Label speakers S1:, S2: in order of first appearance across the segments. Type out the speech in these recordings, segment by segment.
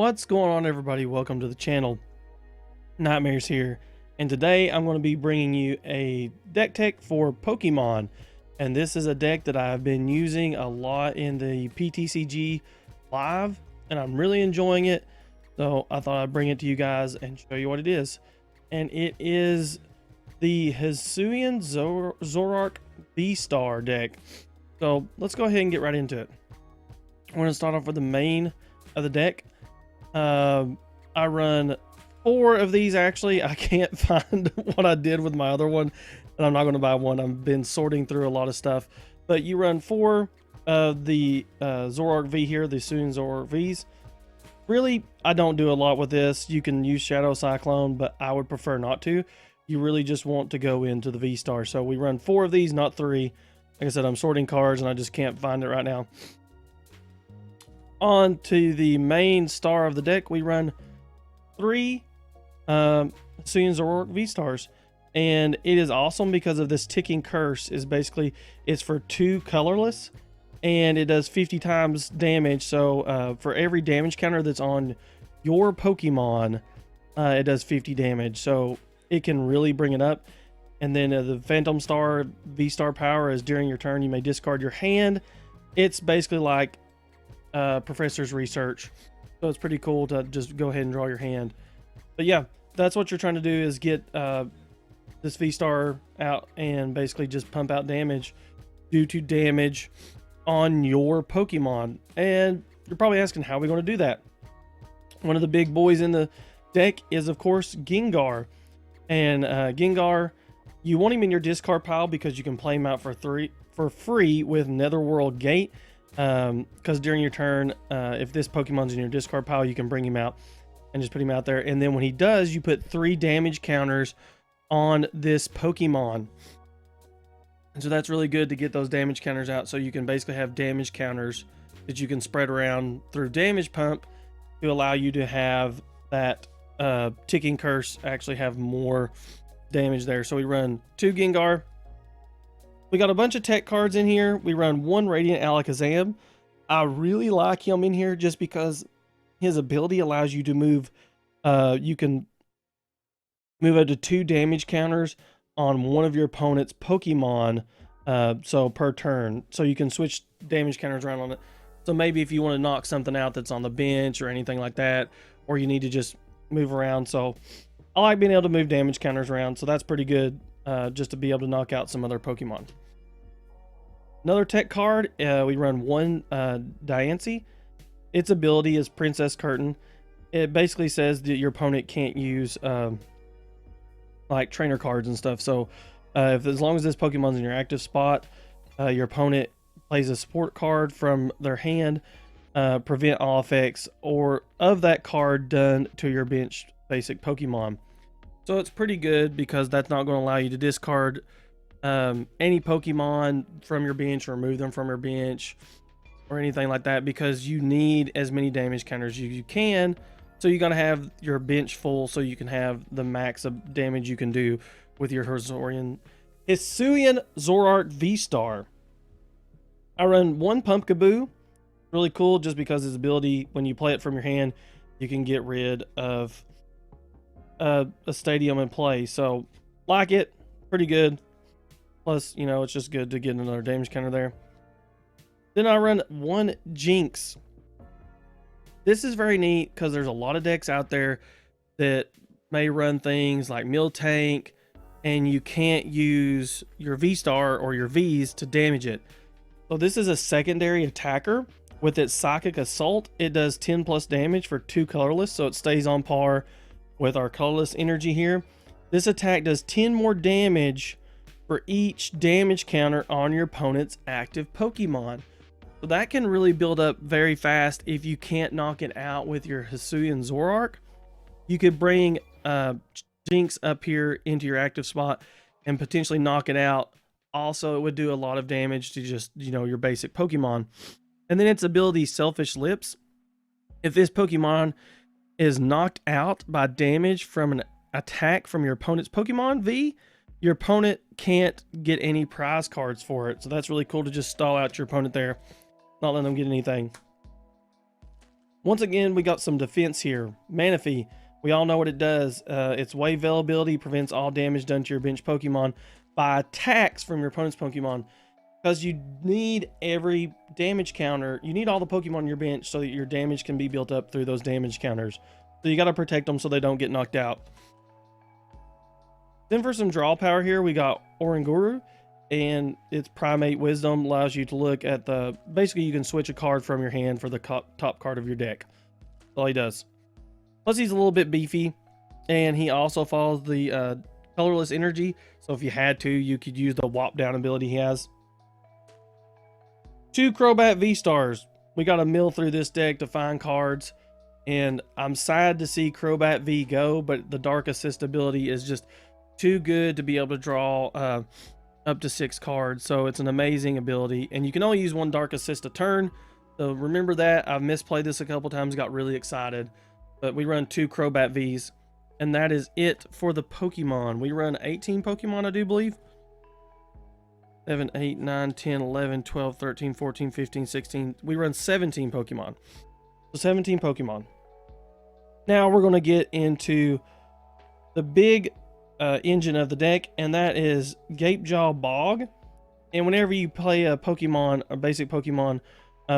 S1: What's going on, everybody? Welcome to the channel. Nightmares here, and today I'm going to be bringing you a deck tech for Pokemon, and this is a deck that I've been using a lot in the PTCG live, and I'm really enjoying it. So I thought I'd bring it to you guys and show you what it is. And it is the Hisuian Zoroark Vstar deck. So let's go ahead and get right into it. I'm going to start off with the main of the deck. I run 4 of these actually. I can't find what I did with my other one, and I'm not going to buy one. I've been sorting through a lot of stuff, but you run 4 of the Zoroark V here, the Hisuian Zoroark Vs. Really, I don't do a lot with this. You can use Shadow Cyclone, but I would prefer not to. You really just want to go into the V-Star. So we run 4 of these, not 3. Like I said, I'm sorting cards and I just can't find it right now. On to the main star of the deck, we run 3 Hisuian Zoroark V-Stars, and it is awesome because of this ticking curse. Is basically, it's for 2 colorless, and it does 50 times damage. So for every damage counter that's on your Pokemon, it does 50 damage, so it can really bring it up. And then the Phantom Star V-Star power is during your turn you may discard your hand. It's basically like Professor's Research, so it's pretty cool to just go ahead and draw your hand. But yeah, that's what you're trying to do, is get this V-Star out and basically just pump out damage due to damage on your Pokemon. And you're probably asking, how are we going to do that? One of the big boys in the deck is, of course, Gengar. And Gengar, you want him in your discard pile because you can play him out for free with Netherworld Gate. Because during your turn, if this Pokemon's in your discard pile, you can bring him out and just put him out there. And then when he does, you put 3 damage counters on this Pokemon. And so that's really good to get those damage counters out, so you can basically have damage counters that you can spread around through damage pump to allow you to have that ticking curse actually have more damage there. So we run 2 Gengar. We got a bunch of tech cards in here. We run 1 Radiant Alakazam. I really like him in here just because his ability allows you to move. You can move up to 2 damage counters on one of your opponent's Pokemon, so per turn. So you can switch damage counters around on it. So maybe if you want to knock something out that's on the bench or anything like that, or you need to just move around. So I like being able to move damage counters around. So that's pretty good, just to be able to knock out some other Pokemon. Another tech card, we run 1 Diancie. Its ability is Princess Curtain. It basically says that your opponent can't use like trainer cards and stuff. So as long as this Pokemon's in your active spot, your opponent plays a support card from their hand, prevent all effects or of that card done to your bench basic Pokemon. So it's pretty good because that's not going to allow you to discard any Pokemon from your bench or remove them from your bench or anything like that, because you need as many damage counters as you can. So you got to have your bench full so you can have the max of damage you can do with your Hisuian Zoroark Vstar. I run 1 Pumpkaboo. Really cool just because his ability, when you play it from your hand, you can get rid of a stadium in play. So like it, pretty good. Plus, you know, it's just good to get another damage counter there. Then I run 1 Jinx. This is very neat because there's a lot of decks out there that may run things like Miltank, and you can't use your V-Star or your Vs to damage it. So this is a secondary attacker. With its Psychic Assault, it does 10 plus damage for 2 colorless, so it stays on par with our colorless energy here. This attack does 10 more damage for each damage counter on your opponent's active Pokemon. So that can really build up very fast. If you can't knock it out with your Hisuian Zoroark, you could bring Jinx up here into your active spot and potentially knock it out. Also, it would do a lot of damage to just, you know, your basic Pokemon. And then its ability, Selfish Lips. If this Pokemon is knocked out by damage from an attack from your opponent's Pokemon V, your opponent can't get any prize cards for it. So that's really cool to just stall out your opponent there, not letting them get anything. Once again, we got some defense here. Manaphy, we all know what it does. Its wave availability prevents all damage done to your bench Pokemon by attacks from your opponent's Pokemon. Because you need every damage counter. You need all the Pokemon on your bench so that your damage can be built up through those damage counters. So you got to protect them so they don't get knocked out. Then for some draw power here, we got Oranguru. And its Primate Wisdom allows you to look at the... Basically, you can switch a card from your hand for the top card of your deck. That's all he does. Plus, he's a little bit beefy. And he also follows the colorless energy. So if you had to, you could use the Whop Down ability he has. 2 Crobat Vstars. We got to mill through this deck to find cards. And I'm sad to see Crobat V go. But the Dark Assist ability is just too good to be able to draw... up to 6 cards, so it's an amazing ability, and you can only use 1 Dark Assist a turn, so remember that. I've misplayed this a couple times, got really excited, but we run 2 Crobat Vs, and that is it for the Pokemon. We run 18 Pokemon, I do believe. 7, 8, 9, 10, 11, 12, 13, 14, 15, 16. We run 17 Pokemon. So 17 Pokemon. Now we're going to get into the big engine of the deck, and that is Gapejaw Bog. And whenever you play a Pokemon, a basic Pokemon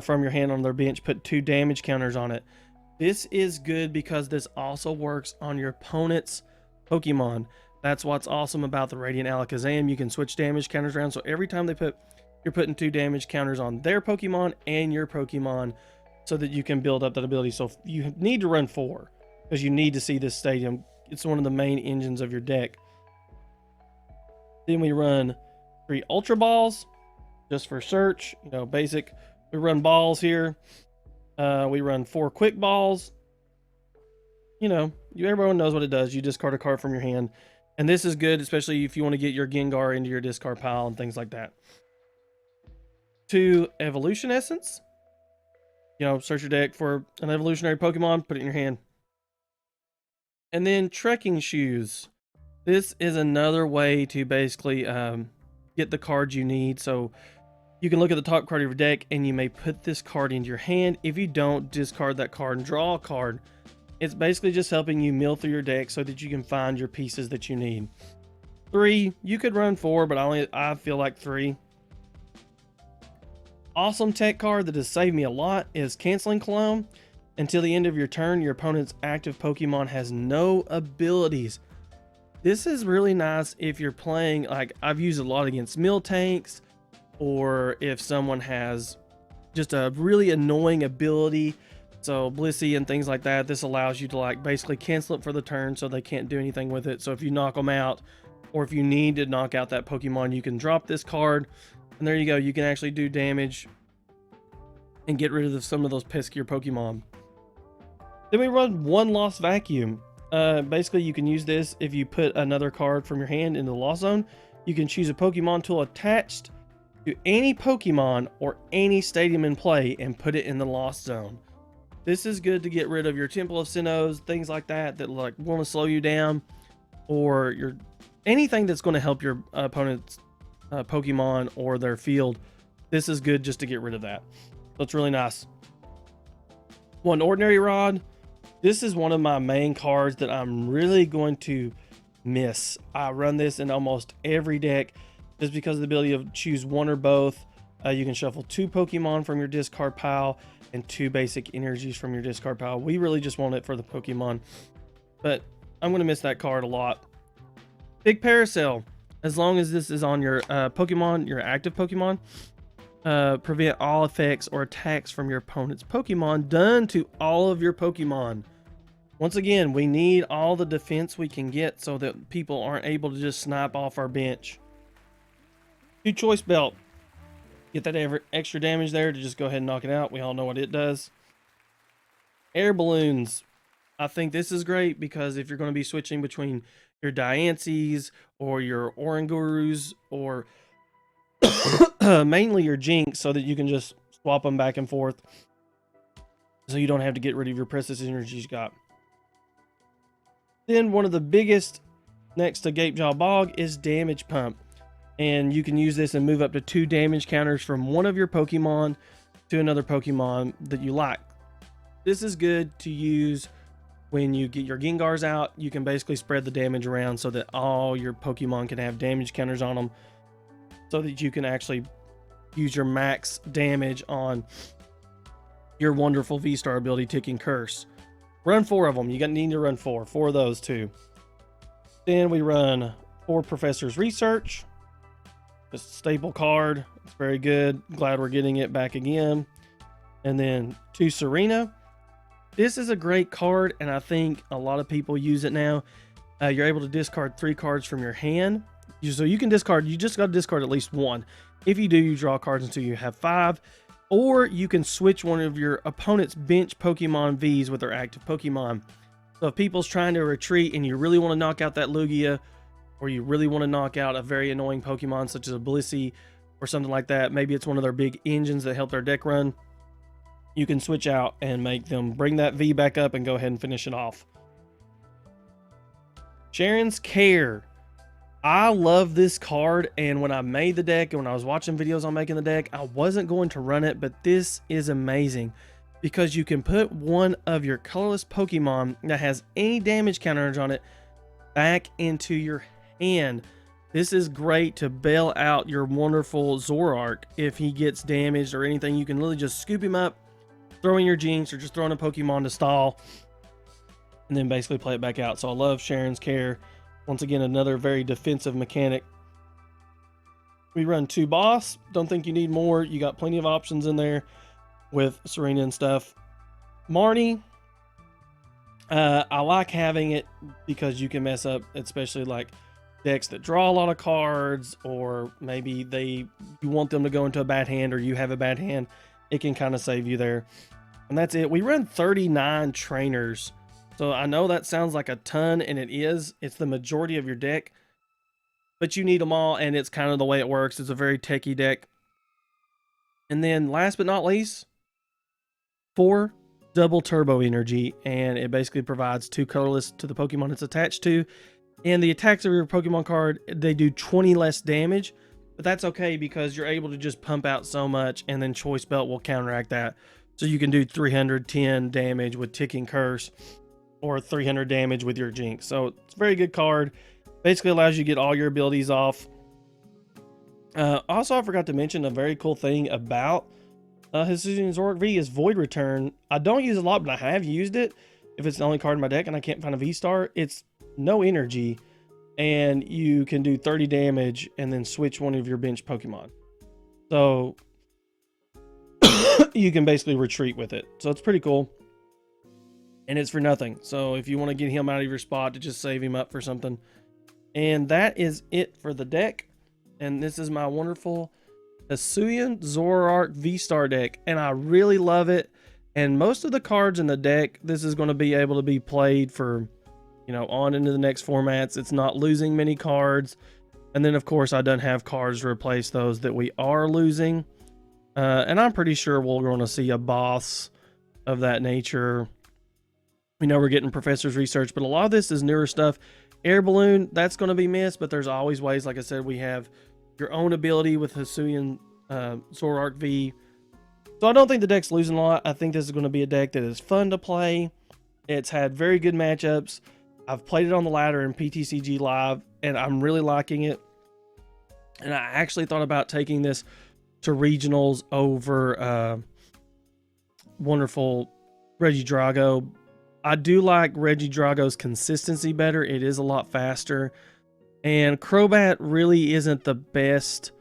S1: from your hand on their bench, put 2 damage counters on it. This is good because this also works on your opponent's Pokemon. That's what's awesome about the Radiant Alakazam. You can switch damage counters around, so every time you're putting 2 damage counters on their Pokemon and your Pokemon, so that you can build up that ability. So you need to run 4 because you need to see this stadium. It's one of the main engines of your deck. Then we run 3 Ultra Balls just for search, basic. We run balls here. We run 4 Quick Balls. Everyone knows what it does. You discard a card from your hand, and this is good, especially if you want to get your Gengar into your discard pile and things like that. 2 Evolution Essence. Search your deck for an evolutionary Pokemon, put it in your hand. And then Trekking Shoes. This is another way to basically get the cards you need. So you can look at the top card of your deck and you may put this card into your hand. If you don't, discard that card and draw a card. It's basically just helping you mill through your deck so that you can find your pieces that you need. 3, you could run 4, but I feel like 3. Awesome tech card that has saved me a lot is Canceling Clone. Until the end of your turn, your opponent's active Pokemon has no abilities. This is really nice if you're playing, like I've used a lot against Miltanks, or if someone has just a really annoying ability, so Blissey and things like that. This allows you to basically cancel it for the turn so they can't do anything with it. So if you knock them out, or if you need to knock out that Pokemon, you can drop this card, and there you go. You can actually do damage and get rid of some of those peskier Pokemon. Then we run 1 Lost Vacuum. Basically, you can use this if you put another card from your hand in the Lost Zone. You can choose a Pokemon tool attached to any Pokemon or any stadium in play and put it in the Lost Zone. This is good to get rid of your Temple of Sinnohs, things like that want to slow you down, or anything that's going to help your opponent's Pokemon or their field. This is good just to get rid of that. So it's really nice. 1 Ordinary Rod. This is one of my main cards that I'm really going to miss. I run this in almost every deck just because of the ability of choose 1 or both. You can shuffle 2 Pokemon from your discard pile and 2 basic energies from your discard pile. We really just want it for the Pokemon, but I'm going to miss that card a lot. Big Parasail. As long as this is on your Pokemon, your active Pokemon, prevent all effects or attacks from your opponent's Pokemon done to all of your Pokemon. Once again, we need all the defense we can get so that people aren't able to just snipe off our bench. 2 Choice Belt. Get that extra damage there to just go ahead and knock it out. We all know what it does. Air Balloons. I think this is great because if you're going to be switching between your Diancies or your Orangurus or mainly your Jinx, so that you can just swap them back and forth so you don't have to get rid of your precious energies you got. Then one of the biggest next to Gapejaw Bog is Damage Pump, and you can use this and move up to 2 damage counters from one of your Pokemon to another Pokemon that you like. This is good to use when you get your Gengars out. You can basically spread the damage around so that all your Pokemon can have damage counters on them, so that you can actually use your max damage on your wonderful V-Star ability, Ticking Curse. Run 4 of them. You need to run 4 of those too. Then we run 4 Professor's Research. Just a staple card. It's very good. Glad we're getting it back again. And then 2 Serena. This is a great card, and I think a lot of people use it now. You're able to discard 3 cards from your hand. So you can discard, you just got to discard at least 1. If you do, you draw cards until you have 5. Or you can switch one of your opponent's bench Pokemon Vs with their active Pokemon. So if people's trying to retreat and you really want to knock out that Lugia, or you really want to knock out a very annoying Pokemon such as a Blissey or something like that, maybe it's one of their big engines that help their deck run, you can switch out and make them bring that V back up and go ahead and finish it off. Sharon's Care. I love this card, and when I made the deck and when I was watching videos on making the deck, I wasn't going to run it, but this is amazing because you can put one of your colorless Pokemon that has any damage counters on it back into your hand. This is great to bail out your wonderful Zoroark if he gets damaged or anything. You can literally just scoop him up, throw in your Jinx, or just throw in a Pokemon to stall, and then basically play it back out. So I love Sharon's Care. Once again, another very defensive mechanic. We run 2 Boss. Don't think you need more. You got plenty of options in there with Serena and stuff. Marnie. I like having it because you can mess up, especially like decks that draw a lot of cards, or maybe you want them to go into a bad hand, or you have a bad hand. It can kind of save you there. And that's it. We run 39 trainers. So I know that sounds like a ton, and it is. It's the majority of your deck, but you need them all, and it's kind of the way it works. It's a very techie deck. And then last but not least, 4 double turbo energy, and it basically provides 2 colorless to the Pokemon it's attached to. And the attacks of your Pokemon card, they do 20 less damage, but that's okay because you're able to just pump out so much, and then Choice Belt will counteract that. So you can do 310 damage with Ticking Curse, or 300 damage with your Jinx. So it's a very good card. Basically allows you to get all your abilities off. Also, I forgot to mention a very cool thing about Hisuian Zoroark V is Void Return. I don't use it a lot, but I have used it. If it's the only card in my deck and I can't find a V-Star, it's no energy, and you can do 30 damage and then switch one of your bench Pokemon. So you can basically retreat with it. So it's pretty cool. And it's for nothing. So if you want to get him out of your spot to just save him up for something. And that is it for the deck. And this is my wonderful Hisuian Zoroark Vstar deck. And I really love it. And most of the cards in the deck, this is going to be able to be played for, you know, on into the next formats. It's not losing many cards. And then, of course, I don't have cards to replace those that we are losing. And I'm pretty sure we're going to see a boss of that nature. We know we're getting Professor's Research, but a lot of this is newer stuff. Air Balloon, that's going to be missed, but there's always ways. Like I said, we have your own ability with Hisuian Zoroark V. So I don't think the deck's losing a lot. I think this is going to be a deck that is fun to play. It's had very good matchups. I've played it on the ladder in PTCG Live, and I'm really liking it. And I actually thought about taking this to regionals over wonderful Regidrago. I do like Regidrago's consistency better. It is a lot faster. And Crobat really isn't the best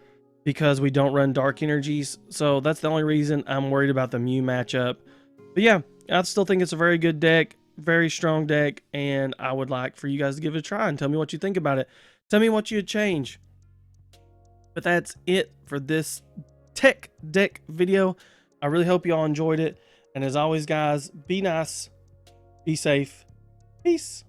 S1: because we don't run Dark Energies. So that's the only reason I'm worried about the Mew matchup. But yeah, I still think it's a very good deck. Very strong deck. And I would like for you guys to give it a try and tell me what you think about it. Tell me what you'd change. But that's it for this tech deck video. I really hope you all enjoyed it. And as always, guys, be nice. Be safe. Peace.